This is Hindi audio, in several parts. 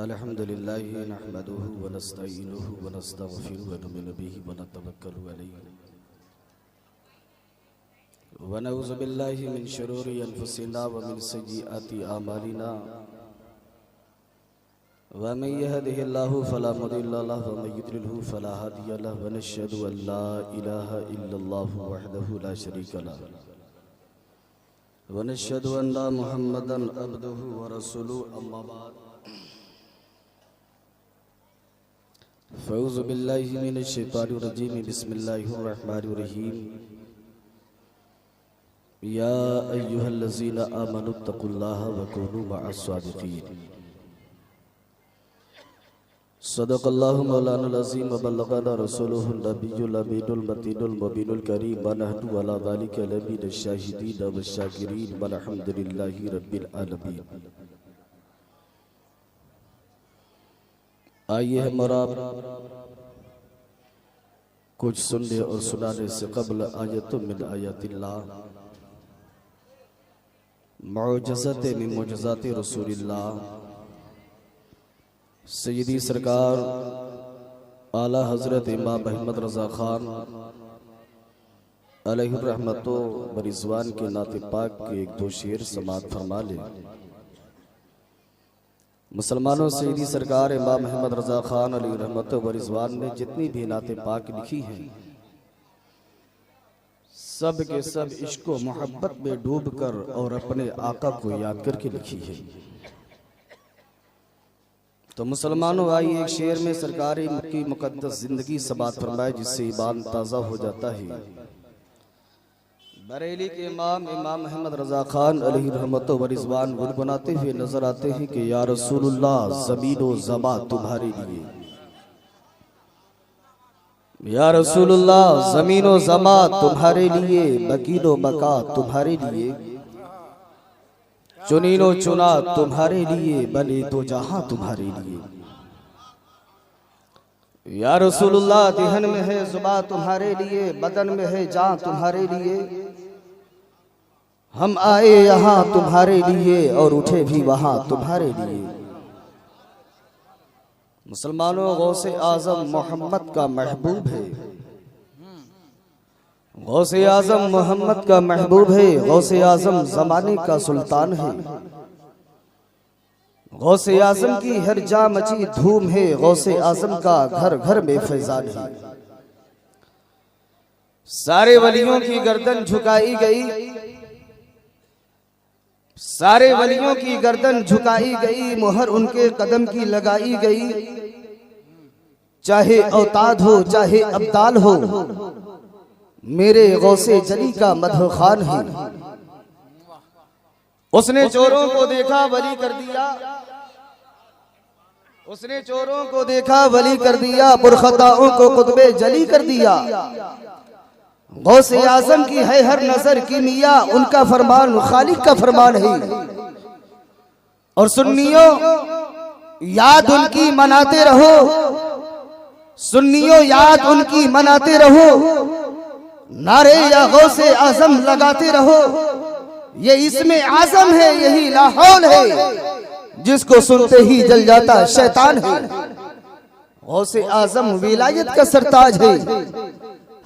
अल्हम्दुलिल्लाहि नहमदुहु व नस्तईनुहु व नस्तगफिरुहु व नुमिनु बिहि व नतवक्कलु अलैहि व नऊज़ु बिल्लाहि मिन शुरूरि अनफुसिना व मिन सय्यिआति आमालिना व मन यहदिहिल्लाहु फला मुदिल्ल लहु व मन युद्लिलहु फला हादिय लहु व नशहदु अन ला इलाहा इल्लल्लाहु वहदहु ला शरीका लहु व नशहदु अन्ना मुहम्मदन अब्दुहु व रसूलुहु अम्मा बाद फ़ऊज़ु बिल्लाहि मिनश शैतानिर रजीम बिस्मिल्लाहिर रहमानिर रहीम या अय्युहल्लज़ीना आमनुत्तक़ुल्लाहा व कूनू मअस सादिक़ीन सदक़ल्लाहु मौलानाल अज़ीम व बल्लगना रसूलुहुन नबियुल अमीनुल मतीनुल मुबीनुल करीम व नहनु अला ज़ालिका लमीनश शाहिदीन व शाकिरीन वल्हम्दुलिल्लाहि रब्बिल आलमीन। आइए हमारा कुछ सुनने और सुनाने से कबल आयतुम मिन आयातिल्लाह मौजज़त मिन मौजज़ात रसूलिल्लाह सय्यदी सरकार आला हज़रत इमाम अहमद रज़ा खान अलैहि रहमतो व रिज़वान के नाते पाक के एक दो शेर समाअत फरमा ले। मुसलमानों सय्यदी सरकार इमाम अहमद रज़ा खान अलैहि रहमतो व रिज़वान ने जितनी भी नाते पाक लिखी हैं सब के सब इश्क व मोहब्बत में डूबकर और अपने आका को याद करके लिखी है। तो मुसलमानों आइए एक शेर में सरकार की मुक़द्दस जिंदगी समाअत फरमाए जिससे ईमान ताज़ा हो जाता है। बरेली के इमाम अहमद रज़ा खान अलैहि रहमतो व रिज़वान गुनगुनाते हुए नजर आते हैं कि या रसूलुल्लाह ज़मीन व ज़मा तुम्हारे लिए, या रसूलुल्लाह ज़मीन व ज़मा तुम्हारे लिए, बकीन व बका तुम्हारे लिए, चुनीनो चुना तुम्हारे लिए, बने दो जहां तुम्हारे लिए। या रसूलुल्लाह दिहन में है ज़ुबान तुम्हारे लिए, बदन में है जान तुम्हारे लिए, हम आए यहाँ तुम्हारे लिए और उठे भी वहाँ तुम्हारे लिए। मुसलमानों गौसे आज़म मोहम्मद का महबूब है, गौसे आज़म मोहम्मद का महबूब है, गौसे आज़म ज़माने का सुल्तान है, गौसे आज़म की हर जा मची धूम है, गौसे आज़म का घर घर में फैज़ान है। सारे वलियों की गर्दन झुकाई गई, सारे वलियों की गर्दन झुकाई गई, मोहर उनके कदम की लगाई गई, चाहे औताद हो चाहे अब्दाल हो, मेरे गौसे जली का मदह खान है। उसने चोरों को देखा वली कर दिया, उसने चोरों को देखा वली कर दिया, पुरखताओं को कुतबे जली कर दिया। गौसे आज़म की है हर नजर की मिया, उनका फरमान खालिक का फरमान है। और सुन्नियों याद उनकी मनाते रहो, सुन्नियों याद उनकी मनाते रहो, नारे या गौसे आज़म लगाते रहो। ये इसमें आज़म है, यही लाहौल है, जिसको सुनते ही जल जाता शैतान है। गौसे आज़म विलायत का सरताज है,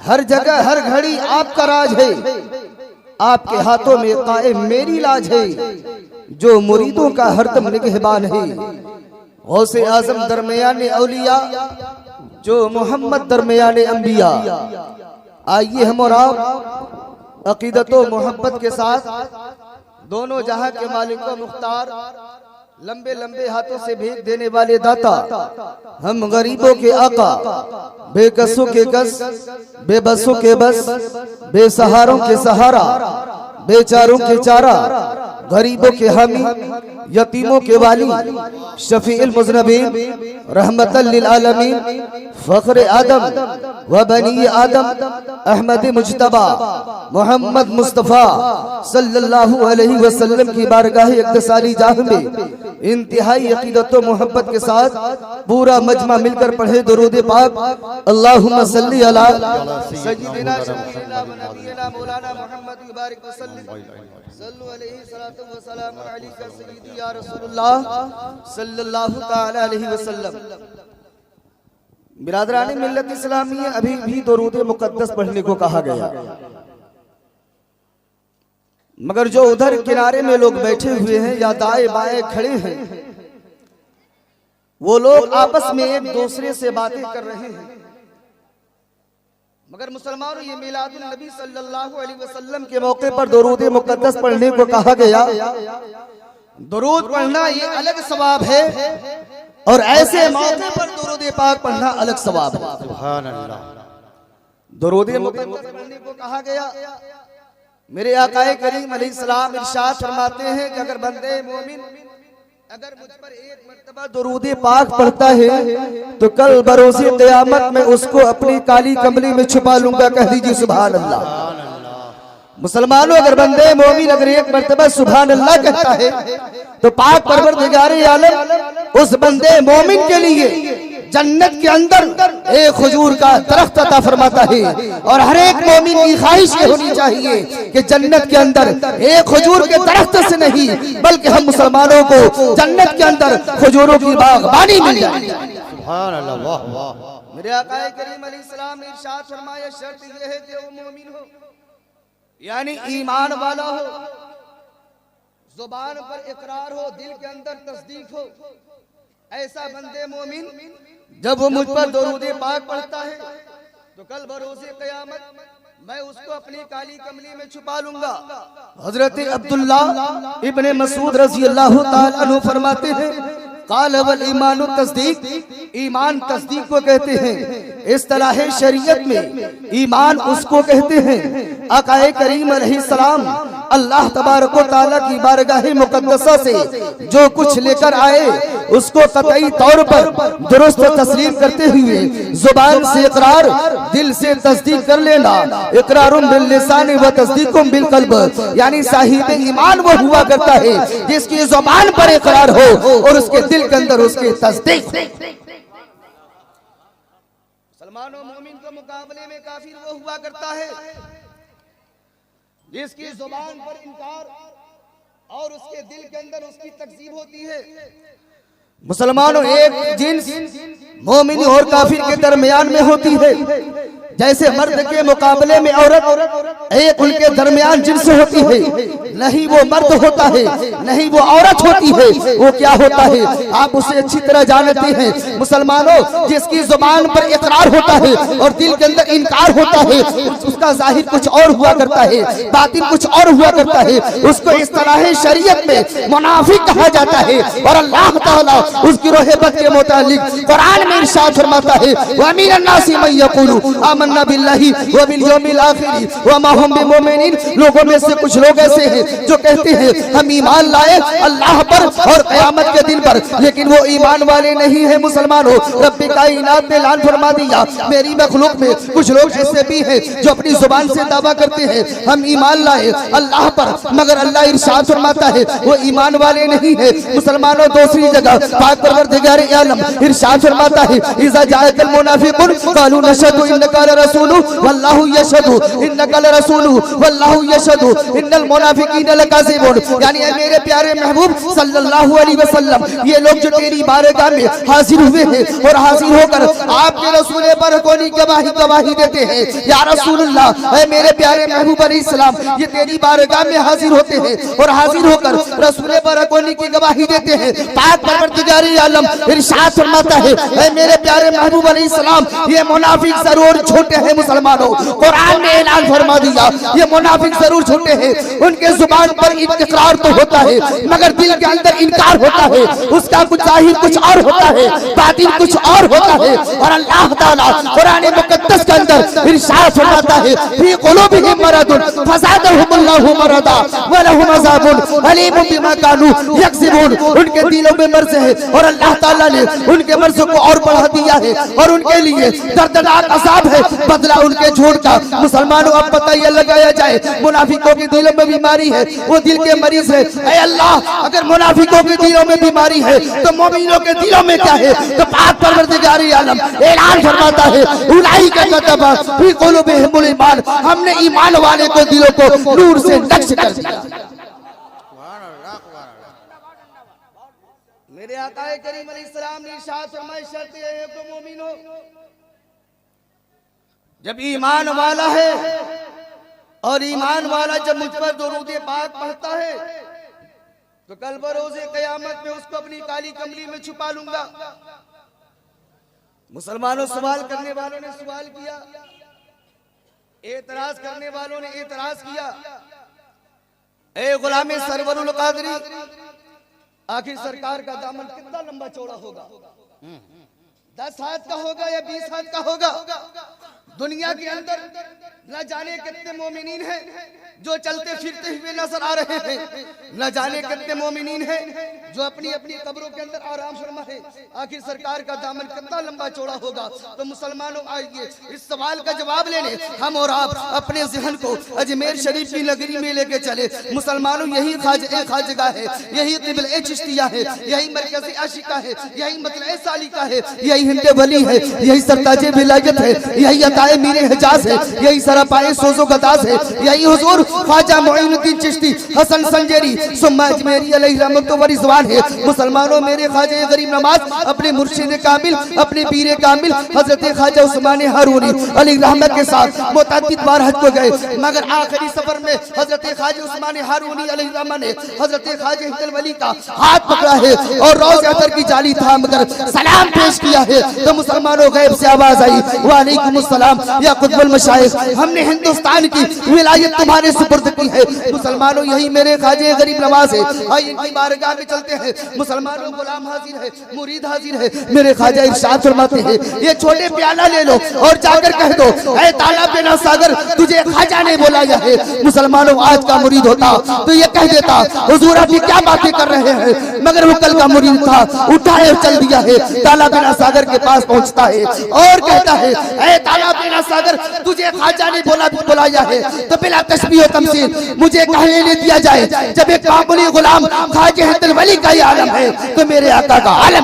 हर जगह हर घड़ी आपका राज है, आपके हाथों में कायम मेरी लाज है, जो मुरीदों का हरदम निगहबान है। गौसे आज़म दरमियाने औलिया, जो मोहम्मद दरमियाने अंबिया। आइए हम और आप अकीदत व मोहब्बत के साथ दोनों जहां के मालिक व मुख्तार, लंबे लंबे हाथों से भेंट देने वाले दाता, हम गरीबों के आका, बेकसों के कस, बेबसों के बस, बेसहारों के सहारा, बेचारों के चारा, गरीबों के हामी, यतीमों के वाली, शफीउल मुज़नबीन, रहमतल लिल आलमीन, फ़ख्र आदम व बनी आदम, अहमद मुज्तबा मोहम्मद मुस्तफ़ा सल्लल्लाहु अलैहि वसल्लम की बारगाह इक़्तिसारी जाह में इंतहाई अक़ीदत व मोहब्बत के साथ पूरा मजमा मिलकर पढ़े दुरूद पाक। अल्लाहुम्मा सल्ली अला सय्यिदिना शफीइना व नबीना मौलाना मुहम्मद व बारिक वसल्लम। सल्लु अलैहि सलातु व सलाम अलैका सय्यदी या रसूलुल्लाह सल्लल्लाहु तआला अलैहि वसल्लम। बिरादरानी मिल्लत इस्लामी अभी भी दुरूद मुकद्दस पढ़ने को कहा गया, मगर जो उधर किनारे में लोग बैठे हुए हैं या दाएं बाएं खड़े हैं, वो लोग आपस में एक दूसरे से बातें कर रहे हैं। मगर मुसलमानों, ये मिलादुन नबी सल्लल्लाहु अलैहि वसल्लम के मौके पर दुरूद मुकद्दस पढ़ने को कहा गया। दुरूद पढ़ना ये अलग सवाब है और ऐसे मौके पर दुरूद पाक पढ़ना अलग सवाब है। सुभान अल्लाह। दुरूद मुकद्दस पढ़ने को कहा गया। मेरे आकाए करीम अलैहिस्सलाम इरशाद फरमाते हैं कि अगर बंदे मोमिन अगर मुझ पर एक मर्तबा दुरूद पाक पढ़ता है तो कल बरोज़े क़यामत में उसको अपनी काली कमली में छुपा लूंगा। कह दीजिए सुभान अल्लाह। मुसलमानों, अगर बंदे मोमिन अगर एक मर्तबा सुभान अल्लाह कहता है तो पाक परवरदिगारे आलम उस बंदे मोमिन के लिए जन्नत के अंदर एक खजूर का दरख्त अता फरमाता है। और हर एक मोमिन की ख्वाहिश ये होनी चाहिए कि जन्नत के अंदर एक खजूर के दरख्त से नहीं बल्कि हम मुसलमानों को जन्नत के अंदर खजूरों की बागबानी मिल जाए। सुभान अल्लाह। वाह वाह। मेरे आका करीम अलैहिस्सलाम ने इरशाद फरमाया, शर्त ये है कि वो मोमिन हो, यानी ईमान वाला हो, जुबान पर इकरार हो, दिल के अंदर तस्दीक हो। ऐसा बंदे मोमिन जब वो मुझ पर दुरूद पाक पढ़ता है तो कल बरोज़े क़यामत मैं उसको अपनी काली कमली में छुपा लूंगा। हजरत अब्दुल्ला इब्ने मसूद रज़ी अल्लाह ताला अन्हु फरमाते हैं, क़ाल वल ईमानु तस्दीक, ईमान तस्दीक को कहते हैं। इस्तिलाह शरीयत में ईमान उसको कहते हैं आकाए करीम अलैहिस्सलाम अल्लाह तबारक व तआला की बारगाह मुकद्दसा से जो कुछ लेकर आए उसको कतई तौर पर दुरुस्त तस्लीम करते हुए जुबान से इकरार, दिल से तस्दीक कर लेना। इकरारुम बिल लिसान व तस्दीकुम बिल कल्ब, यानी साहिब ईमान वो हुआ करता है जिसकी जुबान पर इकरार हो और उसके दिल के अंदर उसकी तस्दीक। मुसलमानों, मोमिन के मुकाबले में काफिर वो हुआ करता है जिसकी जुबान पर इनकार और उसके दिल के अंदर उसकी तकजीब होती है। मुसलमानों, एक जिन्स मोमिन और काफिर के दरमियान में होती है। जैसे मर्द के मुकाबले में औरत एक उनके दरमियान जिन्स होती है, नहीं वो मर्द होता है नहीं वो औरत होती है, वो क्या होता है आप उसे अच्छी तरह जानते हैं। मुसलमानों, जिसकी जुबान पर इकरार होता है और दिल के अंदर इनकार होता है उसका जाहिर कुछ और हुआ करता है, बातिन कुछ और हुआ करता है। उसको इस्तिलाह शरीयत में मुनाफिक कहा जाता है। और अल्लाह ताला उसकी रोहबत के मुतालिक कुरान में इरशाद फरमाता है, व मिनन नासी मन यक़ूलु आमन्ना बिल्लाहि व बिल यौमिल आखिर व मा हुम बिमुमिनीन। लोगों में से कुछ लोग ऐसे हैं जो कहते हैं हम ईमान लाए अल्लाह पर और क़यामत के दिन पर, लेकिन वो ईमान वाले नहीं है। मुसलमानों, रब्बे कायनात ने ऐलान फरमा दिया, मेरी मखलूक में कुछ लोग ऐसे भी हैं जो अपनी जुबान से दावा करते हैं हम ईमान लाए अल्लाह पर, मगर अल्लाह इरशाद फरमाता है वो ईमान वाले नहीं है। मुसलमानों, दूसरी जगह पाक परवरदिगार आलम इरशाद फरमाता है, इज़ा जाअकल मुनाफिकुन क़ालू नशहदु इन्नका लरसूलु वल्लाहु यशहदु इन्नका लरसूलु वल्लाहु यशहदु इन्नल मुनाफिकीन लकाज़िबून। यानी मेरे प्यारे महबूब सल्लल्लाहु अलैहि वसल्लम, ये लोग जो तेरी बारगाह में हाजिर हुए हैं और हाजिर होकर आपके रसूल पर कोनी गवाही देते हैं, या रसूलुल्लाह, ऐ मेरे प्यारे महबूब अलैहिस्सलाम, ये तेरी बारगाह में हाजिर होते हैं और हाजिर होकर रसूल पर कोनी की गवाही देते हैं। पाक परवरदिगार आलम इरशाद फरमाता है, ऐ मेरे प्यारे महबूब अलैहिस्सलाम, ये मुनाफिक जरूर छोटे हैं। मुसलमानों, कुरान ने ऐलान फरमा दिया ये मुनाफिक जरूर छोटे हैं, उनके जुबान पर इकरार तो होता है मगर दिल के अंदर इनकार होता है, उसका कुछ जाहिर कुछ और होता है, बातिन कुछ और होता है। और अल्लाह ताला कुरान मुकद्दस के अंदर इरशाद फरमाता है, फी कुलूबिहिम मरदुन फज़ादहुमुल्लाहु मरदा व लहुम अज़ाबुन अलीमुन बिमा कानू यक्सिबून। उनके दिलों में मर्ज है और अल्लाह ताला ने उनके मर्ज को और बढ़ा दिया है और उनके लिए दर्दनाक अज़ाब है, बदला उनके झूठ का। मुसलमानों, अब पता ये लगाया जाए मुनाफिकों के दिलों में बीमारी है, वो दिल के मरीज है। ऐ अल्लाह, अगर मुनाफिकों के दिलों में बीमारी है तो मोमिनों के दिलों में क्या है? तो पाक परवरदिगार आलम ऐलान फरमाता है, उलाइका कतबा फी कुलूबिहिमुल ईमान, हमने ईमान वाले को दिलों को नूर से नक्श कर दिया। मेरे आकाए करीम अलैहिस्सलाम ने इरशाद फरमाया, शर्त यह है कि मोमिन हो, जब ईमान वाला है और ईमान वाला जब मुझ पर दुरूद पाक पढ़ता है तो कल बरोज़े क़यामत में उसको अपनी काली कमली में छुपा लूंगा। मुसलमानों, सवाल करने वालों ने सवाल किया, एतराज करने वालों ने एतराज किया, ए गुलामे सरवरुल कादरी, आखिर सरकार का दामन कितना लंबा चौड़ा होगा? 10 हाथ का होगा या 20 हाथ का होगा? दुनिया के अंदर न जाने कितने मोमिनीन हैं जो चलते फिरते हुए नजर आ रहे हैं, न जाने कितने मोमिनीन हैं जो अपनी अपनी कब्रों के अंदर आराम फरमा है। आखिर सरकार का दामन कितना लंबा चौड़ा होगा? तो मुसलमानों, आइए इस सवाल का जवाब लेने हम और आप अपने जहन को अजमेर शरीफ की नगरी में लेके चले। मुसलमानों, यही खाजगा है, यही क़िबला चिश्तिया है, यही मरकज़ आशिका है, यही मतलए सालिका है, यही हिंद वली है, यही सरताज विलायत है, यही अताए मीर हिजाज है, यही सरापाए सोजो गदाज है, यही हुजूर ख्वाजा मोइनुद्दीन चिश्ती हसन संजेरी सुम्मा अजमेरी अलैहि रहमत व रिज़वान है। मुसलमानों, मेरे ख्वाजा गरीब नवाज अपने मुर्शिद कामिल, अपने पीर कामिल हजरत ख्वाजा उस्मान हारूनी अलैहि रहमत के साथ मुतअद्दिद बार हज को गए, मगर आखिरी सफर में हजरत ख्वाजा उस्मान हारूनी अलैहि रहमत ने हजरत ख्वाजा हिंदल वली का हाथ पकड़ा है और रोज़े अतर की जाली थाम कर सलाम पेश किया है। तो मुसलमानों, गैब से आवाज आई, वालेकुम अस्सलाम या कुतुबुल मशाइख, हमने हिंदुस्तान की विलायत तुम्हारे सुपुर्द की है। मुसलमानों, यही मेरे ख्वाजा गरीब नवाज है, आइए इनकी बारगाह में चलते हैं। मुसलमानों, गुलाम हाजिर है, मुरीद हाजिर है। मेरे ख्वाजा इरशाद फरमाते हैं, ये छोटे प्याला ले लो और जाकर कह दो, ऐ ताला बेना सागर, तुझे ख्वाजा ने बुलाया है। मुसलमानों, आज का मुरीद होता तो ये कह देता, हुजूर आप क्या बातें कर रहे हैं, मगर वो कल का मुरीद था, उठाए और चल दिया है। ताला बेना सागर के पास पहुंचता है और कहता है, ऐ ताला बेना सागर, तुझे ख्वाजा ने बुलाया है, तो बिला तशबीह व तमसील मुझे कहने ले दिया जाए, जब एक मामूली गुलाम ख्वाजा हिंदल वली का ही आलम है तो मेरे आका का आलम।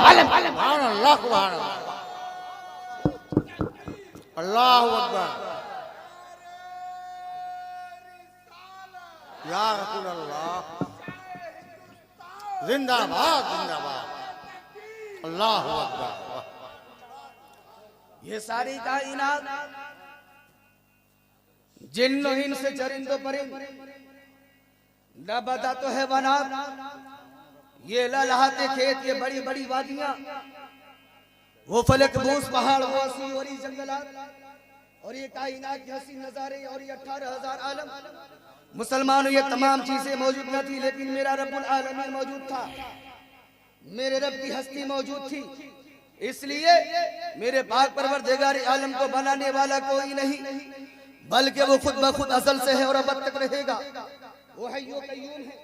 अल्लाहु अकबर, या रसूल अल्लाह, जिंदाबाद जिंदाबाद, अल्लाहु अकबर। ये सारी कायनात जिन्नो हिन से चरिंदो परिंद नबता तो है बना, ये ललहाते खेत, ये बड़ी बड़ी वादियां, वो फलक बूस पहाड़, वो सीवरी जंगलात, और ये कायनात के हसीन नजारे, और ये 18,000 आलम। मुसलमानों, ये तमाम चीजें मौजूद न थी, लेकिन मेरा रब्बुल आलमीन मौजूद था, मेरे रब की हस्ती मौजूद थी। इसलिए मेरे पाक परवरदिगार आलम को बनाने वाला कोई नहीं, बल्कि वो खुद ब खुद असल से है और अब तक रहेगा। वो हय्यो कय्यूम है,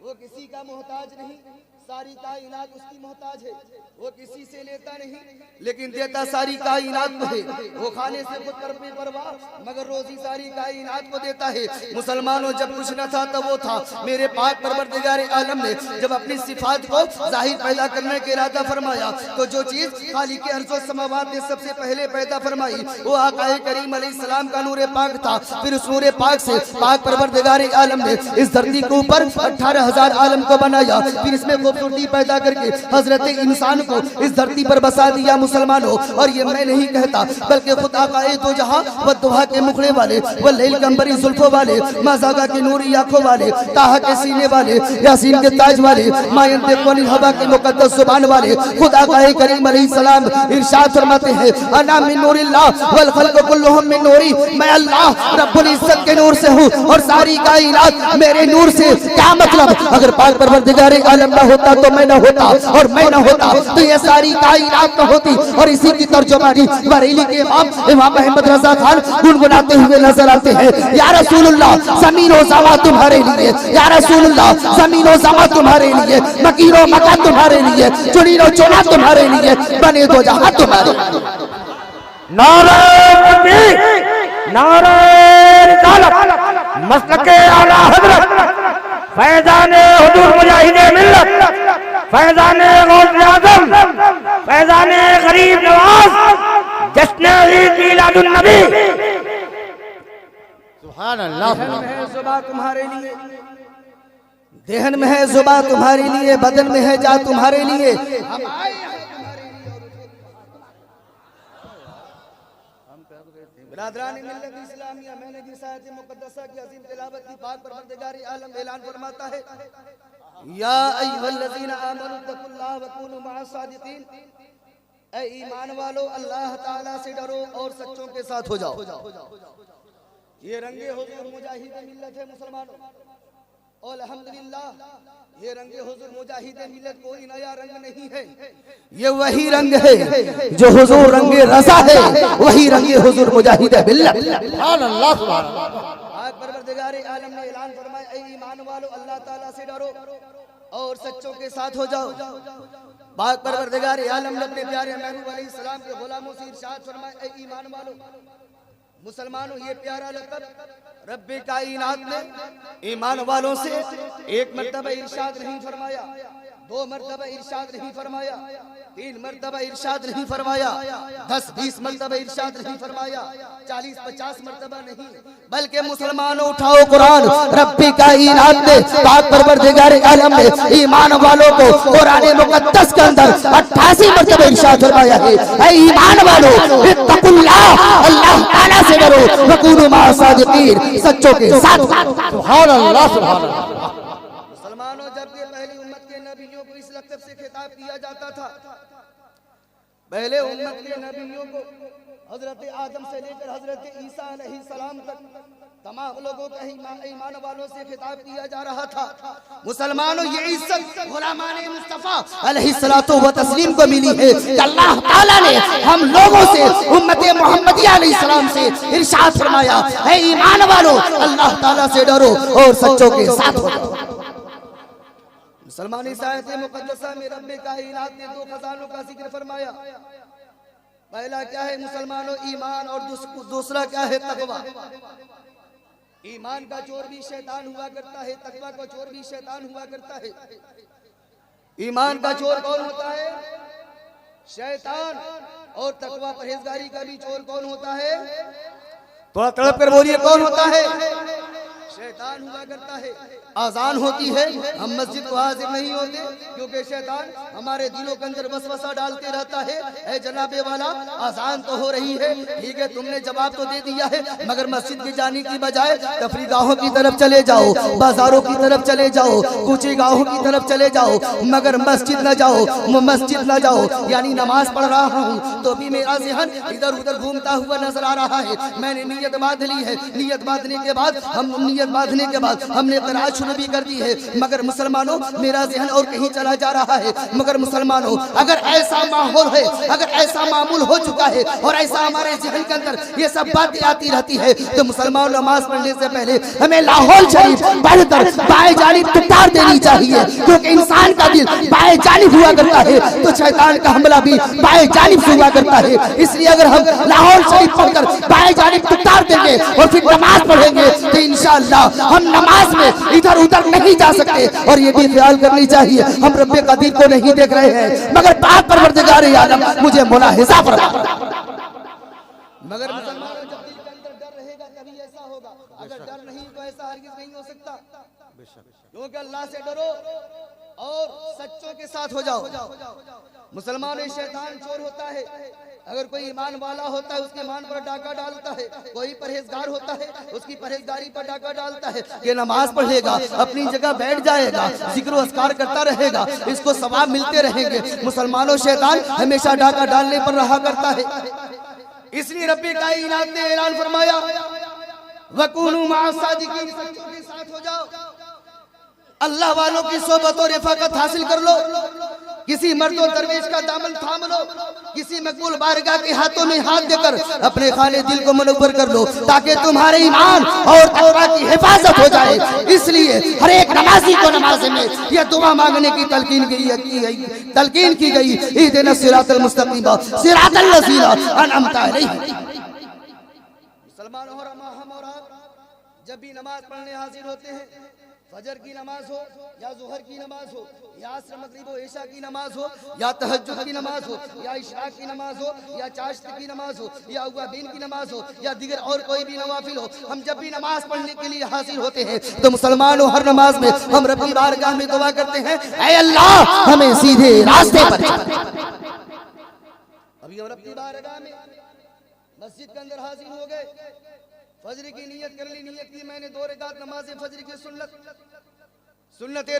वो किसी का मोहताज नहीं, सारी कायनात उसकी मोहताज है, वो किसी से लेता नहीं लेकिन देता सारी कायनात को है। वो खाने से खुद पर बेपरवाह, मगर रोजी सारी कायनात को देता है। मुसलमानों, जब कुछ न था तब वो था। मेरे पाक परवरदिगार आलम ने जब अपनी सिफात को जाहिर पैदा करने के इरादा फरमाया, तो जो चीज खालिक अर्ज़ व समावात ने सबसे पहले पैदा फरमाई वो आकाए करीम अलैहिस्सलाम का नूर पाक था। फिर उस नूर पाक से पाक परवरदिगार आलम ने इस धरती के ऊपर 18,000 आलम को बनाया, फिर इसमें खूबसूरती पैदा करके हजरत इंसान को इस धरती पर बसा दिया। मुसलमानों, और ये मैं नहीं कहता, बल्कि खुद आकाए दो जहां व दुहा के मुखड़े वाले, व लैल कंबरी जुल्फों वाले, माज़ागा की नूरी आंखों वाले, ताहा के सीने वाले, यासीन के ताज वाले, मायन तेक़वानिल हवा के मुक़द्दस ज़ुबान वाले, खुद आकाए करीम अलैहिस्सलाम इरशाद फरमाते हैं, अना मिन नूरिल्लाह वल खल्क़ु कुल्लुहुम मिन नूरी, मैं अल्लाह रब्बुल इज्जत के नूर से हूँ और सारी कायनात मेरे नूर से। क्या मतलब? अगर पाक परवरदिगार आलम ना होता तो मैं ना होता, और मैं ना होता तो ये सारी कायनात न होती। और इसी की तर्जुमानी बरेली के इमाम अहमद रजा खान गुनगुनाते हुए नजर आते हैं, या रसूलुल्लाह ज़मीन व ज़मा तुम्हारे लिए, या रसूलुल्लाह ज़मीन व ज़मा तुम्हारे लिए, मकीन व मका तुम्हारे लिए, चुनी व चुना तुम्हारे लिए, बने दो जहां तुम्हारे। नारे तकबीर, नारे रिसालत, मसलके आला हज़रत, फैज़ाने हुजूर मुजाहिदे मिल्लत, फैज़ाने गौसे आज़म, फैज़ाने गरीब नवाज, जश्न ईद मिलादुन नबी। सुभान अल्लाह। सुबह तुम्हारे लिए देहन में है जुबान तुम्हारे लिए, बदन में है जा तुम्हारे लिए। हम आए हैं तुम्हारे लिए। बिरादरान मिल्लत इस्लामिया, मैंने जिस आयत मुकद्दसा की अजीम तिलावत की, पाक परवरदिगार आलम ऐलान फरमाता है, या अय्युहल्लज़ीना आमनू तकुल्लाह व कूनू मअस सादिकीन, ऐ ईमान वालो अल्लाह ताला से डरो और सच्चों के साथ हो जाओ। ये रंगे हुजूर मुजाहिद मिल्लत है मुसलमानों, और अल्हम्दुलिल्लाह ये रंगे हुजूर मुजाहिद मिल्लत कोई नया रंग नहीं है, ये वही रंग है जो हुजूर रंगे रज़ा है, वही रंगे हुजूर मुजाहिद मिल्लत। सुभान अल्लाह, सुभान अल्लाह। आज परवरदिगार आलम ने ऐलान फरमाया, ऐ ईमान वालो अल्लाह ताला से डरो और सच्चों के साथ हो जाओ। पाक परवरदिगार आलम ने अपने प्यारे महबूब अलैहिस्सलाम के गुलामों से इरशाद फरमाया, ऐ ईमान वालो मुसलमानों, ये प्यारा लक़ब रब्बे कायनात ने ईमान वालों से एक मर्तबा इरशाद नहीं फरमाया, दो मर्तबा इरशाद नहीं फरमाया, तीन मर्तबा इरशाद नहीं फरमाया, 10-20 मर्तबा इरशाद नहीं फरमाया, 40-50 मर्तबा नहीं, बल्कि मुसलमानों उठाओ कुरान, रब्बे कायनात ने पाक परवरदिगार आलम ने ईमान वालों को कुरान मुकद्दस के अंदर 88 मर्तबा इरशाद फरमाया है, ऐ ईमान वालों इत्तकुल्लाह, अल्लाह ताला से डरो, वकूनू मअस सादिकीन, सच्चों के साथ। सुभान अल्लाह, सुभान अल्लाह। मुसलमानों, जब ये पहली उम्मत के नबियों को इस लक़ब से खिताब किया जाता था, पहले उम्मत के नबियों को हजरत आदम से लेकर हजरत ईसा अलैहिस्सलाम तक तमाम लोगों को ईमान वालों से खिताब किया जा रहा था। मुसलमानों, ये इज्जत गुलामाने मुस्तफा अलैहिस्सलातु व तस्लीम को मिली है कि अल्लाह ताला ने हम लोगों से उम्मत मुहम्मदिया अलैहिस्सलाम से इरशाद फरमाया, है ईमान वालों अल्लाह ताला से डरो और सच्चों के साथ हो जाओ। मुसलमान, इस आयत मुकद्दसा में रब्बे कायनात ने दो खजानों का जिक्र फरमाया। पहला क्या है मुसलमानों? ईमान, और दूसरा क्या है? तकवा। ईमान का चोर भी शैतान हुआ करता है, तकवा का चोर भी शैतान हुआ करता है। ईमान का चोर कौन होता है? शैतान। और तकवा परहेजगारी का भी चोर कौन होता है? थोड़ा तड़प कर बोलिए, कौन होता है? शैतान हुआ करता है। आजान होती है, हम मस्जिद को हाजिर नहीं होते क्योंकि शैतान हमारे दिलों के अंदर वसवसा डालते रहता है, ऐ जनाबे वाला आजान तो हो रही है, ठीक है तुमने जवाब तो दे दिया है, मगर मस्जिद के जाने की बजाय तफरीगाहों की तरफ चले जाओ, बाजारों की तरफ चले जाओ, कूचे गाहों की तरफ चले जाओ, मगर मस्जिद न जाओ, मस्जिद न जाओ। यानी नमाज पढ़ रहा हूँ तो भी मेरा ज़हन इधर उधर घूमता हुआ नजर आ रहा है। मैंने नीयत बांध ली है, नीयत बांधने के बाद हमने क़िराअत शुरू भी कर दी है, मगर मुसलमानों मेरा ज़हन और कहीं चला जा रहा है। मगर मुसलमानों, अगर ऐसा माहौल है, अगर ऐसा मामूल हो चुका है और ऐसा हमारे ज़हन के अंदर ये सब बातें आती रहती है, तो मुसलमान नमाज पढ़ने से पहले हमें लाहौल शरीफ पढ़कर बाएं जानिब तुतार देनी चाहिए, क्योंकि इंसान का दिल बाएं जानिब हुआ करता है तो शैतान का हमला भी बाएं जानिब से हुआ करता है। इसलिए अगर हम लाहौल शरीफ पढ़कर बाएं जानिब तुतार देंगे और फिर नमाज पढ़ेंगे तो इंशाअल्लाह हम नमाज में इधर उधर नहीं जा सकते। और ये भी ख्याल करनी चाहिए, हम रब्बे कदीर को नहीं देख रहे हैं, मगर पाक परवरदिगार आलम मुझे मुलाहिजा फरमा। मगर मुसलमानों, जब दिल के अंदर डर रहेगा तभी ऐसा होगा, अगर डर नहीं तो ऐसा हरगिज नहीं हो सकता। क्योंकि अल्लाह से डरो और सच्चों के साथ हो जाओ। मुसलमानों, शैतान चोर होता है, अगर कोई ईमान वाला होता है उसके ईमान पर डाका डालता है, कोई परहेजगार होता है उसकी परहेजगारी पर डाका डालता है। ये नमाज पढ़ेगा, अपनी जगह बैठ जाएगा, जिक्र अस्कार करता रहेगा, इसको सवाब मिलते रहेंगे। मुसलमानों, शैतान हमेशा डाका डालने पर रहा करता है। इसलिए रब्बे कायनात ने ऐलान फरमाया, वकूनू मअस सादिकीन, सच्चों के साथ हो जाओ। अल्लाह वालों की सोबत और रफ़ाकत हासिल कर लो, किसी मर्द और दरवेश का दामन थाम लो, किसी मकबूल बारगाह के हाथों में हाथ देकर अपने खाने दिल को मुनव्वर कर लो, ताकि तुम्हारे ईमान और तकवा की हिफाजत हो जाए। इसलिए हर एक नमाजी को नमाज में यह दुआ मांगने की तलकीन की गई, इहदिना सिरातल मुस्तकीम सिरातल लज़ीना अनअमता अलैहिम। मुसलमानों, हम और आप जब भी नमाज पढ़ने हाजिर होते हैं, फजर की नमाज हो या जोहर की नमाज हो या असर मगरिब व इशा की नमाज हो या तहज्जुद की नमाज हो या इशराक की नमाज हो या चाश्त की नमाज हो या अव्वाबीन की नमाज हो या दिगर और कोई भी नवाफिल हो, हम जब भी नमाज पढ़ने के लिए हाजिर होते हैं तो मुसलमानों हर नमाज में हम रब की बारगाह में दुआ करते हैं, ऐ अल्लाह हमें सीधे रास्ते पर चल। अभी हम रब की बारगाह में मस्जिद के अंदर हाजिर हो गए, फजर की नियत कर ली, नियत की मैंने 2 रकात नमाज फजर की सुन्नत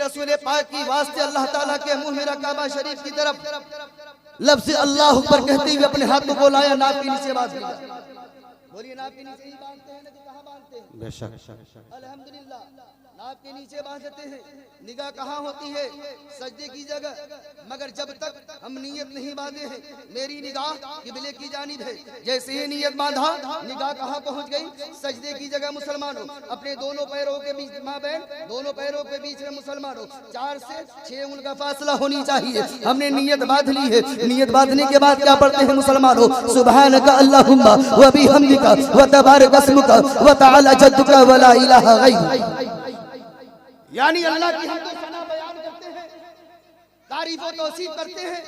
रसूल पाक की वास्ते अल्लाह ताला के मुंह में काबा शरीफ की तरफ लफ्ज़ अल्लाह अकबर कहते हुए अपने हाथों को लाया, नाक के नीचे बांध दिया। बोलिए नाक के नीचे ही बांधते हैं ना, तो कहां बांधते हैं? बेशक अल्हम्दुलिल्लाह नाक के नीचे बांधते हैं। निगाह कहाँ होती है? सजदे की जगह। मगर जब तक हम नियत नहीं बांधे हैं, मेरी निगाह किबले की जानिब है। जैसे ही नियत बांधा, निगाह कहाँ पहुंच गई? सजदे की जगह। मुसलमानों अपने दोनों पैरों के बीच माबैन, दोनों पैरों के बीच में मुसलमानों 4 से 6 उंगल का फासला होनी चाहिए। हमने नियत बांध ली है। नियत बांधने के बाद क्या पढ़ते हैं मुसलमानों? सुबहानका अल्लाहुम्मा व बिहम्दिका व तबारक अस्मुका व तआला जद्दुका व ला इलाहा गैरुक। यानी अल्लाह की हम तो सना बयान करते हैं, तारीफ और तौसीफ करते हैं।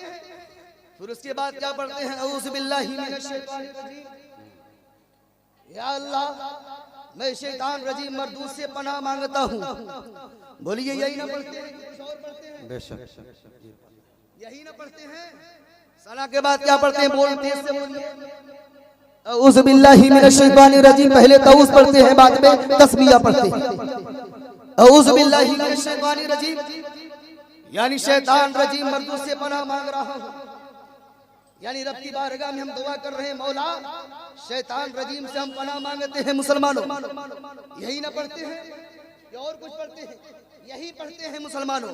फिर उसके बाद क्या पढ़ते हैं? औज़ु बिल्लाहि मिनश शैतानिर रजीम। या अल्लाह मैं शैतान रजीम मरदूद से पनाह मांगता हूँ। बोलिए यही ना पढ़ते हैं? कुछ और पढ़ते हैं? बेशक यही ना पढ़ते हैं? सना के बाद क्या पढ़ते हैं? बोलते हैं से बोलिए औज़ु बिल्लाहि मिनश शैतानिर रजीम। पहले तौज़ पढ़ते हैं, बाद में तस्बीह पढ़ते हैं। औज़ु बिल्लाहि मिनश शैतानिर रजीम यानी शैतान रजीम मर्दूद से पनाह मांग रहा हूँ। यानी रब की बारगाह में हम दुआ कर रहे हैं, मौला शैतान रजीम से हम पनाह मांगते हैं। मुसलमानों यही ना पढ़ते हैं या और कुछ पढ़ते हैं? यही पढ़ते हैं मुसलमानों।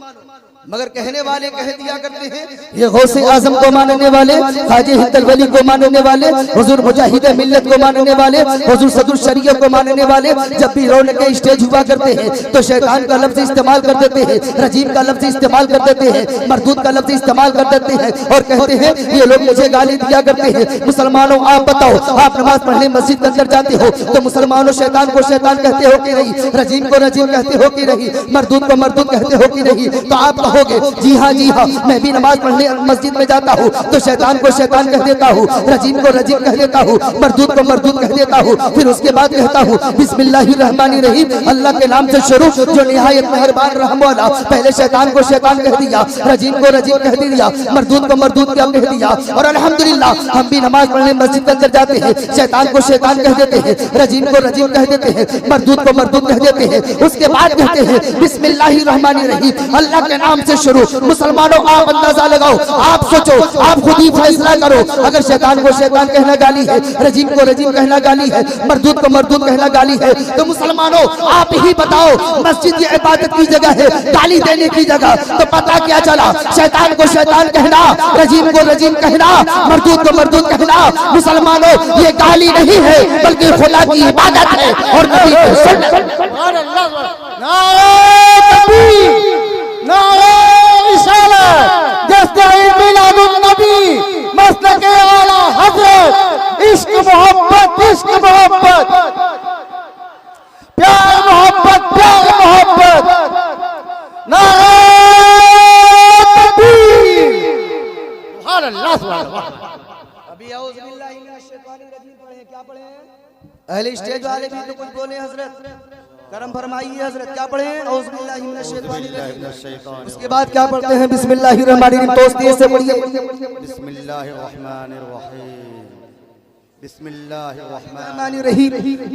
मगर कहने वाले कह दिया करते हैं, ये गौसे आजम को मानने वाले, हाजी हिंदल वली को मानने वाले, हुजूर मुजाहिद मिल्लत को मानने वाले, हुजूर सदुर शरीयत को मानने वाले, जब भी रौनक के स्टेज हुआ करते हैं तो शैतान का लफ्ज इस्तेमाल कर देते हैं, रजीम का लफ्ज इस्तेमाल कर देते हैं, मरदूद का लफ्ज इस्तेमाल कर देते हैं और कहते हैं ये लोग मुझे गाली दिया करते हैं। मुसलमानों आप बताओ, आप नमाज पढ़ने मस्जिद के अंदर जाते हो तो मुसलमानों शैतान को शैतान कहते हो कि नहीं? रजीम को रजीम कहते हो कि नहीं? मरदूद को मरदूद कहते हो कि नहीं? तो आप कहोगे जी हाँ मैं भी नमाज पढ़ने मस्जिद में जाता हूँ तो शैतान को शैतान कह देता हूँ, रजीम को रजीम कह देता हूँ, मरदूद को मरदूद कह देता हूँ। फिर उसके बाद कहता हूँ बिस्मिल्लाहिर्रहमानिर्रहीम, अल्लाह के नाम से शुरू जो निहायत मेहरबान रहम वाला। पहले शैतान को शैतान कह दिया, रजीम को रजीम कह दिया, मरदूद को मरदूद क्या कह दिया। और अल्हम्दुलिल्लाह हम भी नमाज पढ़ने मस्जिद के अंदर जाते हैं, शैतान को शैतान कह देते हैं, रजीम को रजीम कह देते हैं, मरदूद को मरदूद कह देते हैं। उसके बाद कहते हैं बिस्मिल्लाहिर्रहमानिर्रहीम, अल्लाह के नाम से शुरू। मुसलमानों आप अंदाजा लगाओ, आप सोचो, आप खुद ही फैसला करो। अगर शैतान को शैतान कहना गाली है, रजीम को रजीम कहना गाली है, मरदूद को मरदूद कहना गाली है, तो मुसलमानों आप ही बताओ, मस्जिद ये इबादत की जगह है, गाली देने की जगह, तो पता क्या चला? शैतान को शैतान कहना, रजीम को रजीम कहना, मरदूद को मरदूद कहना, मुसलमानों ये गाली नहीं है बल्कि खुदा की इबादत है और नबी की सुन्नत। मसलके आला हज़रत, इश्क मोहब्बत, इश्क मोहब्बत, प्यार मोहब्बत, प्यार मोहब्बत, नारे तकबीर, सुभान अल्लाह, सुभान अल्लाह। अभी औज़ु बिल्लाहि मिनश शैतानिर रजीम पढ़े, क्या पढ़े? अहले स्टेज वाले भी तो कुछ बोले हजरत, करम फरमाइए हजरत, क्या पढ़े? औज़ु बिल्लाहि मिनश शैतानिर रजीम। उसके बाद क्या पढ़ते हैं? बिस्मिल्लाहिर्रहमानिर्रहीम। तो तेज से पढ़िए। बिस्मिल्लाहिर्रहमानिर्रहीम, बिस्मिल्लाहिर्रहमानिर्रहीम,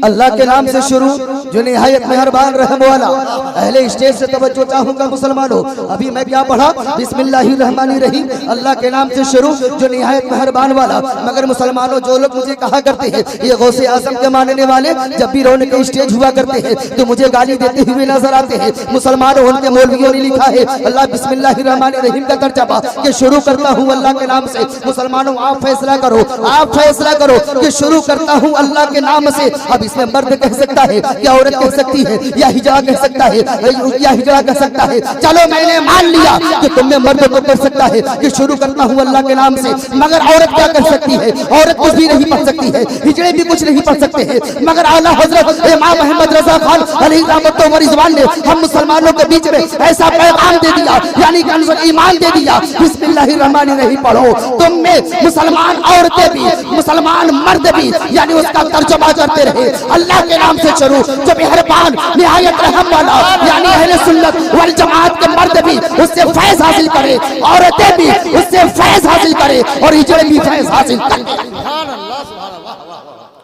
अल्लाह के नाम से शुरू जो निहायत मेहरबान रहम वाला। अहले स्टेज से तवज्जो चाहूंगा मुसलमानों, अभी मैं क्या पढ़ा? बिस्मिल्लाहिर्रहमानिर्रहीम, अल्लाह के नाम से शुरू जो निहायत मेहरबान वाला। मगर मुसलमानों जो लोग मुझे कहा करते हैं ये गौसे आजम के मानने वाले, जब भी रौनक के स्टेज हुआ करते हैं तो मुझे गाली देते हुए नजर आते हैं। मुसलमानों उनके मौलवियों ने लिखा है अल्लाह बिस्मिल्लाहिर्रहमानिर्रहीम का तर्जमा कि शुरू करता हूँ अल्लाह के नाम से। मुसलमानों आप फैसला करो, आप फैसला करो, कि शुरू करता हूँ अल्लाह के नाम से। अब इसमें मर्द कह सकता है या औरत कह सकती है या हिजड़ा कह सकता है या हिजड़ा कह सकता है। चलो मैंने मान लिया कि तुम में मर्द तो कर सकता है कि शुरू करता हूँ अल्लाह के नाम से, मगर औरत क्या कर सकती है? औरत कुछ भी नहीं पढ़ सकती है, हिजड़े भी कुछ नहीं पढ़ सकते हैं। मगर आला हजरत इमाम अहमद रजा खान अलैहि रहमत व रिजवान ने हम मुसलमानों के बीच में ऐसा पैगाम दे दिया, यानी कि ईमान दे दिया, बिस्मिल्लाहिर्रहमानिर्रहीम पढ़ो। तुम में मुसलमान औरतें भी, मुसलमान मर्द भी, यानी उसका तर्जुमा करते रहे अल्लाह के नाम से शुरू, जो मेहरबान निहायत रहम वाला, यानी अहले सुन्नत वल जमात के मर्द भी उससे फैज हासिल करे, औरतें भी उससे फैज हासिल करे और हिजड़े भी फैज हासिल करे।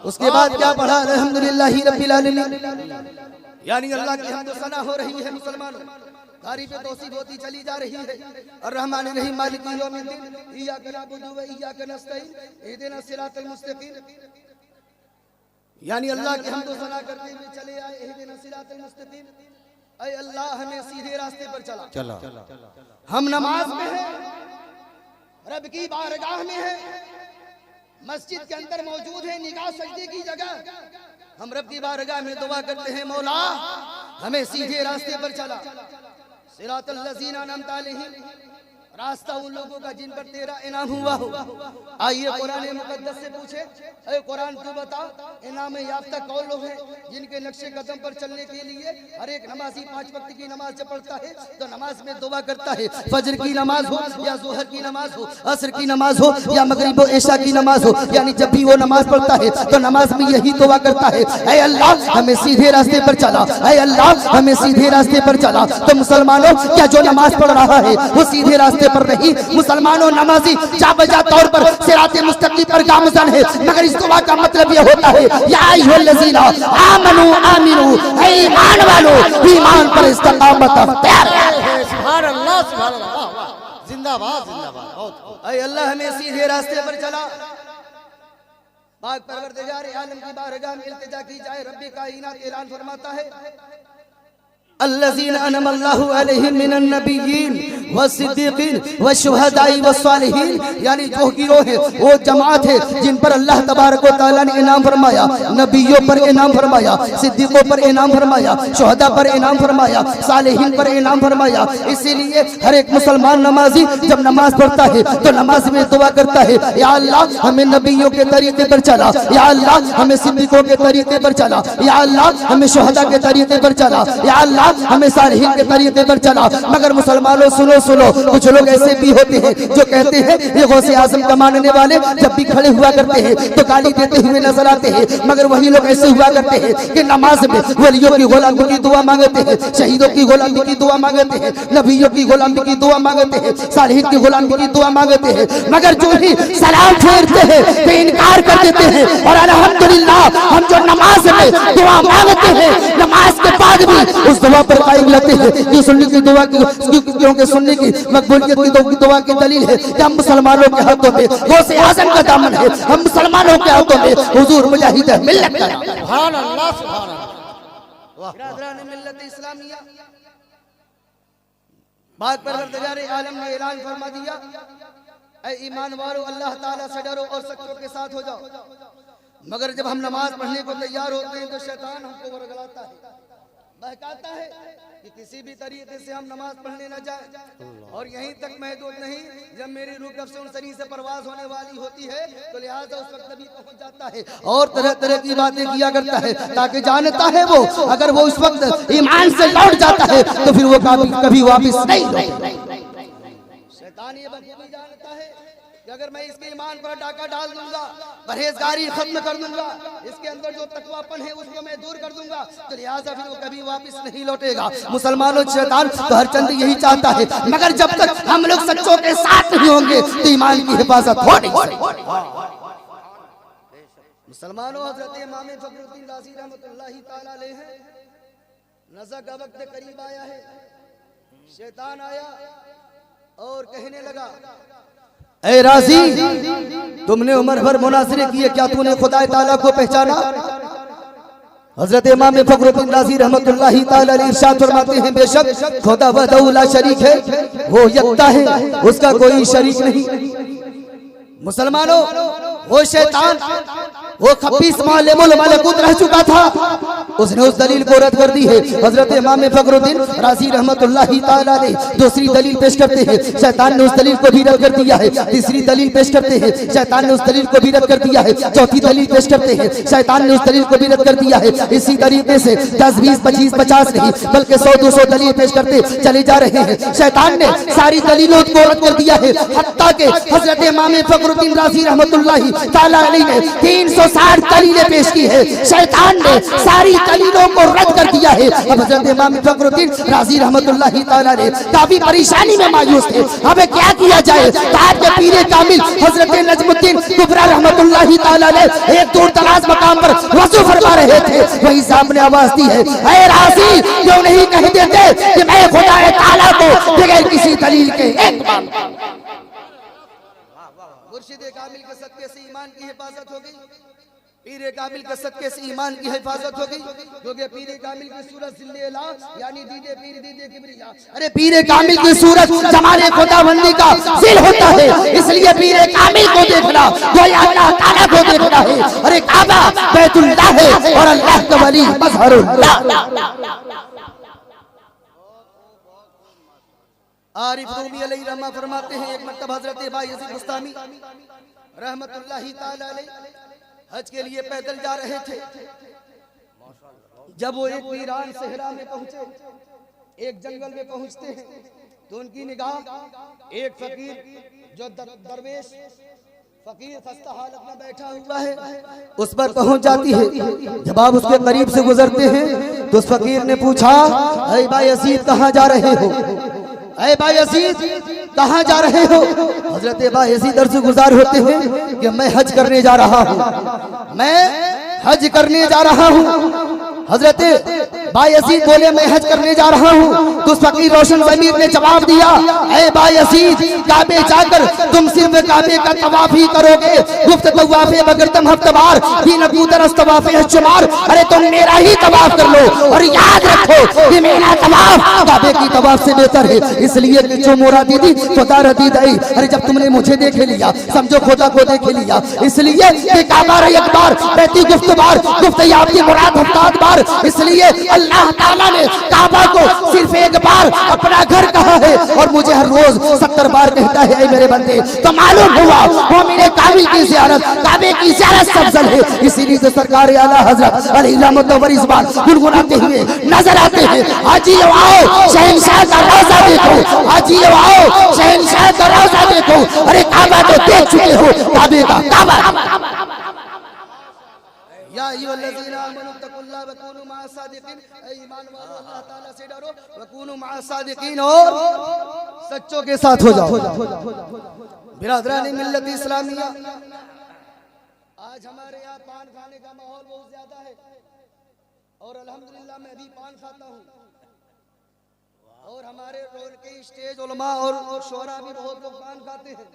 उसके बाद क्या पढ़ा? अल्हम्दुलिल्लाहि रब्बिल आलमीन, यानी अल्लाह की हमद सना हो रही है मुसलमानों, तारीफें तौसीफ होती चली जा रही है। और रहमान रहीम मालिक यौमिद्दीन, इय्याका नअबुदु व इय्याका नस्तईन, इहदिना सिरातल मुस्तकीम, यानी अल्लाह की हमद सना करते हुए चले आए। इहदिना सिरातल मुस्तकीम, ऐ अल्लाह हमें सीधे रास्ते पर चला। हम नमाज में हैं, रब की बारगाह में हैं, मस्जिद के अंदर मौजूद है, निगाह सजदे की जगह। हम रब की बारगाह में दुआ करते हैं, मौला हमें सीधे रास्ते पर चला। सिरातल लज़ीना अनअमता अलैहिम, रास्ता उन लोगों का जिन पर तेरा इनाम हुआ हो। आइए कुरान मुकद्दस से पूछे, अरे कुरान तू बता, इनाम याफ्ता कौन लोग हैं जिनके नक्शे कदम पर चलने के लिए हर एक नमाजी 5 वक्त की नमाज जब पढ़ता है तो नमाज में दुआ करता है। फजर की नमाज हो या ज़ोहर की नमाज हो, असर की नमाज हो या मगरिब व इशा की नमाज हो, यानी जब भी वो नमाज पढ़ता है तो नमाज में यही दुआ करता है, ऐ अल्लाह हमें सीधे रास्ते पर चला, ऐ अल्लाह हमें सीधे रास्ते पर चला। तो मुसलमानों, क्या जो नमाज पढ़ रहा है वो सीधे रास्ते पर नहीं? मुसलमानों, नमाजी जाबजा तौर पर सिराते मुस्तकीम पर गामज़न है, मगर इस दुआ का मतलब ये होता है, या अय्युहल्लज़ीना आमनू आमिनू, ऐ ईमान वालों ईमान पर इस्तिकामत अख्तियार करो। सुभान अल्लाह, सुभान अल्लाह, जिंदाबाद जिंदाबाद। ऐ अल्लाह हमें सीधे रास्ते पर चला। पाक परवरदिगार आलम की बारगाह में इल्तिजा की जाए। रब्बे कायनात ऐलान फरमाता है, अल्लज़ीना अनअमल्लाहु अलैहिम मिनन नबिय्यीन वस्सिद्दीक़ीन वशुहदाई वस्सालिहीन, यानी जो गिरोह है वो जमात है जिन पर अल्लाह तबारक व तआला ने इनाम फरमाया, नबियों पर इनाम फरमाया, सिद्दीकों पर इनाम फरमाया, शुहदा पर इनाम फरमाया, सालिहीन पर इनाम फरमाया। इसीलिए हर एक मुसलमान नमाजी जब नमाज पढ़ता है तो नमाज में दुआ करता है, या अल्लाह हमें नबियों के तरीके पर चला, या अल्लाह हमें सिद्दीकों के तरीके पर चला, या अल्लाह हमें शुहदा के तरीके पर चला, या अल्लाह हमें सालिहीन के तरीके पर चला। मगर मुसलमानों सुनो सुनो, कुछ लोग ऐसे भी होते हैं जो कहते हैं ये गौसे आजम का मानने वाले जब भी खड़े हुआ करते हैं तो गाली देते हुए नजर आते हैं, मगर वही लोग ऐसे हुआ करते हैं कि नमाज में वलियों की गुलामी की दुआ मांगते हैं, शहीदों की गुलामी की दुआ मांगते हैं, नबियों की गुलामी की दुआ मांगते हैं, सालिहीन की गुलामी की दुआ मांगते हैं, मगर जो ही सलाम फेरते हैं तो इनकार कर देते हैं। और अल्हम्दुलिल्लाह हम जो नमाज में दुआ मांगते हैं, नमाज के बाद भी उस दुआ पर कायम रहते हैं, कि सुन्नी की दुआ की, क्योंकि सुन्नी की मकबूलियत की दुआ की दलील है कि हम मुसलमानों के हाथों में गौसे आज़म का दामन है, हम मुसलमानों के हाथों में हुजूर मुजाहिद मिल्लत का दामन है। सुभान अल्लाह, सुभान अल्लाह। बिरादरान मिल्लत इस्लामिया, पाक परवरदिगार आलम ने ऐलान फरमा दिया, ऐ ईमान वालों अल्लाह ताला से डरो और सच्चों के साथ हो जाओ। मगर जब हम नमाज पढ़ने को तैयार होते हैं तो शैतान हमको वरगलाता है, बहकाता है कि किसी भी तरीके से हम नमाज पढ़ने न जाए। और यहीं तक महदूद नहीं, जब मेरी रूह कब से उन सरी से परवाज होने वाली होती है तो लिहाजा उस वक्त भी पहुंच जाता है और तरह तरह की बातें किया करता है, ताकि जानता है वो अगर वो उस वक्त ईमान से लौट जाता है तो फिर वो कभी वापिस नहीं लौटेगा। शैतान ये बखूबी जानता है कि अगर मैं इसके ईमान पर डाका डाल दूंगा, परहेजगारी खत्म कर दूंगा, इसके अंदर जो तकवापन है उसको मैं दूर कर दूंगा, तो लिहाजा फिर वो कभी वापस नहीं लौटेगा। मुसलमानों शैतान तो हर चंद यही चाहता है, मगर जब तक हम लोग सच्चों के साथ नहीं होंगे तो ईमान की हिफाजत हो नहीं सकती। मुसलमानों, हजरत इमाम फखरुद्दीन राज़ी रहमतुल्लाहि ताला अलैह नज़ा का वक्त करीब आया है। शैतान आया और कहने लगा, ऐ राज़ी, तुमने उम्र भर मुनाज़रे किए, क्या तूने खुदा ताला को पहचाना? हजरत इमाम फखरुद्दीन राज़ी रहमतुल्लाहि ताला अलैह इरशाद फरमाते हैं, बेशक खुदा वहदहु ला शरीक है, वो यकता है, उसका कोई शरीक नहीं। मुसलमानों, वो शैतान वो खबीस मालिमुल मलकूत रह चुका था, उसने उस दलील को रद्द कर दी है। हजरत इमाम फखरुद्दीन राजी रहमतुल्लाहि ताला ने दूसरी दलील पेश करते हैं, शैतान ने उस दलील को भी रद्द कर दिया है। तीसरी दलील पेश करते हैं, शैतान ने उस दलील को भी रद्द कर दिया है। चौथी दलील पेश करते हैं, शैतान ने उस दलील को भी रद्द कर दिया है। इसी तरीके से 10, 20, 25, 50 नहीं बल्कि 100, 200 दलील पेश करते चले जा रहे हैं। शैतान ने सारी दलीलों को रद्द कर दिया है, हत्ता के हजरत इमाम फखरुद्दीन राजी रहमतुल्लाहि ताला अलैहि ने 360 दलीलें पेश की है। शैतान ने सारी दलीलों को रद्द कर दिया है। अब हजरत इमाम फखरुद्दीन राजी रहमतुल्लाहि ताला ने काफी परेशानी में मायूस थे, हमें क्या किया जाए। आपके पीरे कामिल हजरत नजमुद्दीन कुबरा रहमतुल्लाहि ताला ने एक दूर दराज मकाम पर वज़ू फरमा रहे थे, वही साहब ने आवाज दी है, ऐ राजी क्यों नहीं कह देते कि मैं खुदा ताला को बगैर किसी दलील के एक मानता हूं। मुर्शिद कामिल के सदके से ईमान की हिफाजत हो गई, पीरे कामिल के सदके से ईमान की हिफाजत हो गई, क्योंकि पीरे कामिल की सूरत जिल्लेला यानी दीदे पीर दीदे किबरिया। अरे पीरे कामिल की सूरत जमाने खुदाबंदी का जिल होता है, इसलिए पीरे कामिल को देखना कोई अल्लाह ताला को देखना है। अरे काबा बैतुल्लाह है और अल्लाह का वली मज़हरुल्लाह। आरिफ रूमी अलैहि रहमा फरमाते हैं, एक मर्तबा हजरत बायज़ीद बुस्तामी रहमतुल्लाहि ताला अलैहि हज के लिए पैदल जा रहे थे। जब वो एक वीरान सहरा में पहुंचे, एक जंगल में पहुंचते हैं, तो उनकी निगाह एक फकीर जो दरवेश फकीर खस्ता हालत में बैठा हुआ है उस पर पहुंच जाती है। जब आप उसके करीब से गुजरते हैं तो उस फकीर ने पूछा, ऐ बायज़ीद कहाँ जा रहे हो, ऐ बायज़ीद कहाँ जा रहे हो। हजरत बायज़ीद अर्ज़ गुजार होते हैं कि मैं हज करने जा रहा हूँ, मैं हज करने जा रहा हूँ। हजरत बायज़ीद बोले मैं हज करने जा रहा हूँ। तो फकीर रोशन ज़मीर ने जवाब दिया, ऐ बायज़ीद काबे जाकर तुम सिर्फ काबे का तवाफ ही करोगे, गुफ्त तवाफे बगर तुम हफ्तवार ही नबूदरस तवाफे शुमार। अरे तुम मेरा ही तवाफ कर लो और याद रखो कि मेरा तवाफ काबे की तवाफ से बेहतर है। इसलिए कि जो मोरा दीदी खुदा रदी दई, अरे जब तुमने मुझे देख लिया समझो खुदा को देख लिया। इसलिए कि काबा एक बार रहती गुफ्तबार गुफ्त आपकी मुराद हफ्तात बार, इसलिए अल्लाह ताला ने काबा को सिर्फ एक बार अपना घर कहा है और मुझे हर रोज 70 बार कहता है ऐ मेरे बंदे। तो मालूम हुआ वो मेरे काबिल की ज़ियारत काबे की ज़ियारत से अफजल है। इसीलिए तो सरकार आला हजरत अलैहि इस बार गुनगुनाते हुए नजर आते हैं, हाजी आओ शहंशाह का रोजा देखो, हाजी आओ शहंशाह का रोजा देखो। अरे काबा तो देख चुके हो, काबे का काबा। या अय्युहल्लज़ीना आमनू तक़ुल्लाह व कूनू मअस सादिक़ीन, ऐ ईमान वालों अल्लाह ताला से डरो, व कूनू मअस सादिक़ीन और सच्चों के साथ हो जाओ। बिरादरान मिल्लत इस्लामिया, आज हमारे यहाँ पान खाने का माहौल बहुत ज्यादा है और अल्हम्दुलिल्लाह मैं भी पान खाता हूँ और हमारे रोल के स्टेज उलमा और शोरा भी बहुत लोग पान खाते हैं।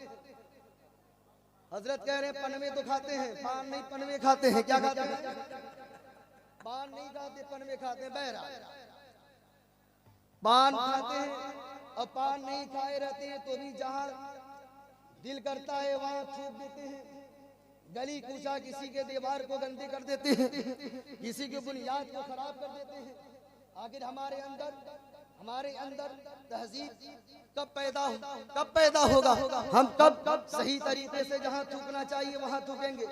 हजरत कह रहे हैं पनवे तो खाते हैं, पान नहीं पनवे खाते हैं। क्या खाते हैं? पान नहीं खाते, पनवे खाते हैं। बहरा पान खाते हैं और पान नहीं खाए रहते हैं तो भी जहां दिल करता है वहां थूक देते हैं, गली कूचा किसी के दीवार को गंदे कर देते हैं, किसी की बुनियाद को खराब कर देते हैं। आखिर हमारे अंदर तहजीब कब पैदा होगा? हम कब सही तरीके से जहाँ थूकना चाहिए वहाँ थूकेंगे।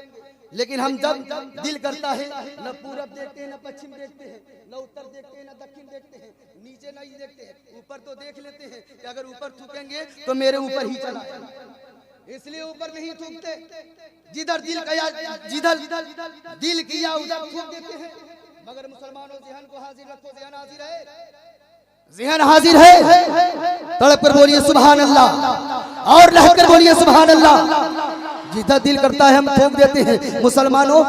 लेकिन हम जब दिल करता है न पूरब देखते हैं, न पश्चिम देखते हैं, न उत्तर देखते हैं, न दक्षिण देखते हैं, नीचे नहीं देखते हैं, ऊपर तो देख लेते हैं कि अगर ऊपर थूकेंगे तो मेरे ऊपर ही चला, इसलिए ऊपर नहीं थूकते। जिधर दिल किया उधर थूक देते हैं। मगर मुसलमानों ज़हन को हाजिर रखो, ज़हन हाजिर है, ज़हन हाजिर है। तड़प कर बोलिए सुभान अल्लाह और लहक कर बोलिए सुभान अल्लाह। जिधर दिल करता है हम थूक देते हैं। मुसलमानों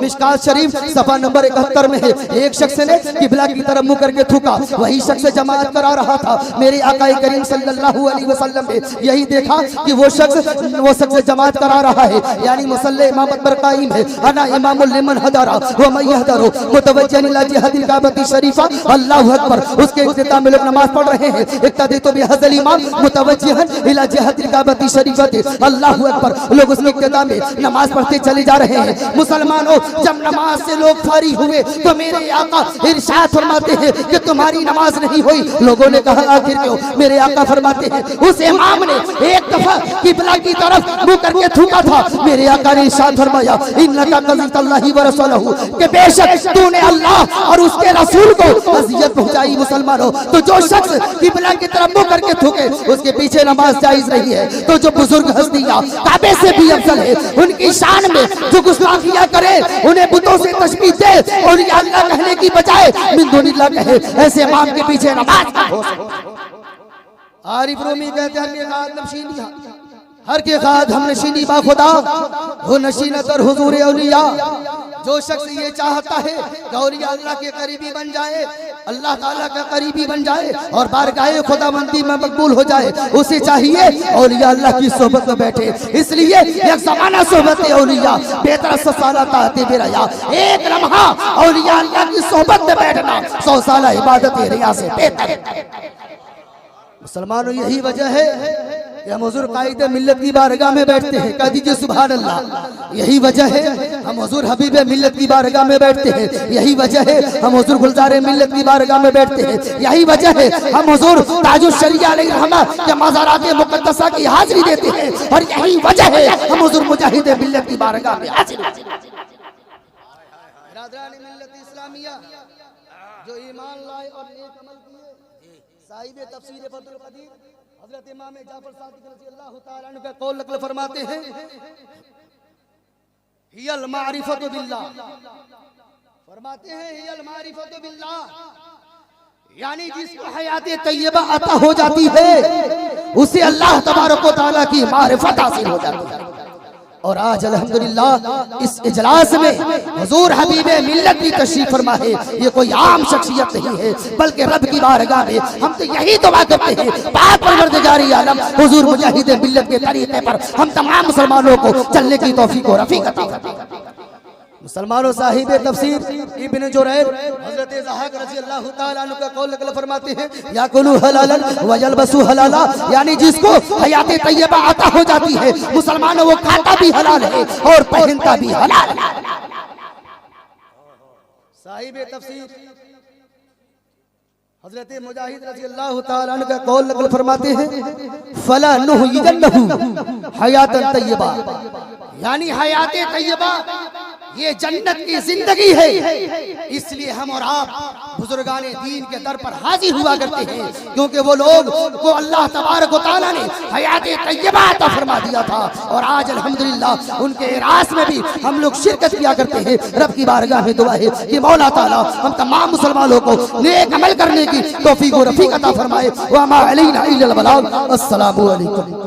मिशकात शरीफ सफा नंबर 71 में है, एक शख्स ने किबला की तरफ मुंह करके थूका। वही शख्स जमात करा रहा था। मेरे आका करीम सल्लल्लाहु अलैहि वसल्लम ने यही देखा कि वो शख्स जमात करा रहा है, यानी मुसल्ले इमामत पर कायम है। अना इमामुल लिमन हदारा व मैं यहदरू मुतवज्जिहन इला जिहतिल काबती शरीफा, अल्लाहु अकबर। उसके इख्तिताम में लोग नमाज पढ़ रहे हैं। इक्तदी तो बिहज़ल इमाम मुतवज्जिहन इला जिहतिल काबती शरीफा, अल्लाहु अकबर, लोग उसकी इब्तिदा में नमाज पढ़ते चले जा रहे हैं। मुसलमानों, जब नमाज से लोग फारिग हुए तो मेरे आका इरशाद फरमाते हैं कि तुम्हारी नमाज नहीं हुई। लोगों ने कहा आखिर क्यों? मेरे आका फरमाते हैं उस इमाम ने एक दफा किबला की तरफ मुंह करके थूका था। मेरे आका ने इरशाद फरमाया इन्नका क़ज़ितल्लाहि व रसूलहु, कि बेशक तूने अल्लाह और उसके रसूल को अज़ियत पहुंचाई। मुसलमानों, तो जो शख्स किबला की तरफ मुंह करके थूके उसके पीछे नमाज जायज नहीं है। तो जो बुजुर्ग हस्तियां काबे से भी अफजल है, उनकी शान में जो गुस्ताखियां करे, उन्हें बुतों से तशबीह दे और या अल्लाह कहने की बजाय मिन दुनिल्लाह कहे, ऐसे इमाम के पीछे नमाज का हो। आरिफ रूमी कहते हैं हर के खाद हम नशीनी बा खुदा हो नशीनत और हुजूर औलिया। जो शख्स ये चाहता है कि औलिया अल्लाह के करीबी बन जाए, अल्लाह ताला का करीबी बन जाए और बारगाहे खुदाबंदी में मकबूल हो जाए, उसे चाहिए औलिया अल्लाह की सोहबत में बैठे। इसलिए एक ज़माना सोहबत औलिया बेतरस साला ताते बेरया, एक लम्हा औलिया अल्लाह की सोहबत में बैठना 100 साल इबादत रिया से बेहतर। मुसलमानों, यही वजह है कि हम हुजूर कायद मिल्लत की बारगाह में बैठते हैं। कह दीजिए सुभान अल्लाह। यही वजह है हम हुजूर हबीब मिल्लत की बारगाह में बैठते हैं। यही वजह है हम हुजूर गुलजार मिल्लत की बारगाह में बैठते हैं। यही वजह है हम हुजूर ताजुल शरिया अलैहि रहमत के मज़ारात मुक़द्दसा की हाजिरी देते हैं। और यही वजह है हम हुजूर मुजाहिद मिल्लत की बारगाह में हाजिर होते हैं। बिरादरान मिल्लत इस्लामिया जो ईमान लाए और नेक अमल किए, साहिब तफसीर फतुल कदीर हजरत इमाम जाफर सादिक रज़ियल्लाहु ताला अन्हु का कौल नकल फरमाते हैं हियल मारिफतु बिल्लाह, फरमाते हैं हियल मारिफतु बिल्लाह, यानी जिसको हयात तय्यबा अता हो जाती है उसे अल्लाह तबारक व तआला की मारिफत हासिल हो जाती है। और आज अल्हम्दुलिल्लाह इस इजलास में हुजूर हबीब मिल्लत की तशरीफ फरमा है। ये कोई आम शख्सियत नहीं है, बल्कि रब की बारगाह में हम तो यही दुआ करते हैं, पाक परवरदिगार आलम हुजूर मुजाहिद मिल्लत के तरीके पर हम तमाम मुसलमानों को चलने की तौफीक और रफीक अता फरमाए। मुसलमानों, साहिब तफसीर इब्न जुरैर हजरत ज़हाक रज़ियल्लाहु ताला अन्हु का कौल नकल फरमाते हैं याकुलु हलालन व यलबसु हलाला, यानी जिसको हयात तय्यबा अता हो जाती है मुसलमानों वो खाता भी हलाल है और पहनता भी हलाल है। साहिब तफसीर हजरत मुजाहिद रज़ियल्लाहु ताला अन्हु का कौल नकल फरमाते हैं फला नुहयिन्नहु हयातन तय्यबा, यानी हयात तय्यबा ये जन्नत की जिंदगी है। इसलिए हम और आप बुजुर्गाने दीन के दर पर हाजिर हुआ करते हैं, क्योंकि वो लोग को अल्लाह तबारक व तआला ने हयात तय्यबा अता फरमा दिया था। और आज अल्हम्दुलिल्लाह उनके इरास में भी हम लोग शिरकत किया करते हैं। रब की बारगाह में दुआ है कि मौला ताला हम तमाम मुसलमानों को नेक अमल करने की तौफीक और रफीक अता फरमाए। व मा अलैना इल्लल बलाग। अस्सलामु अलैकुम।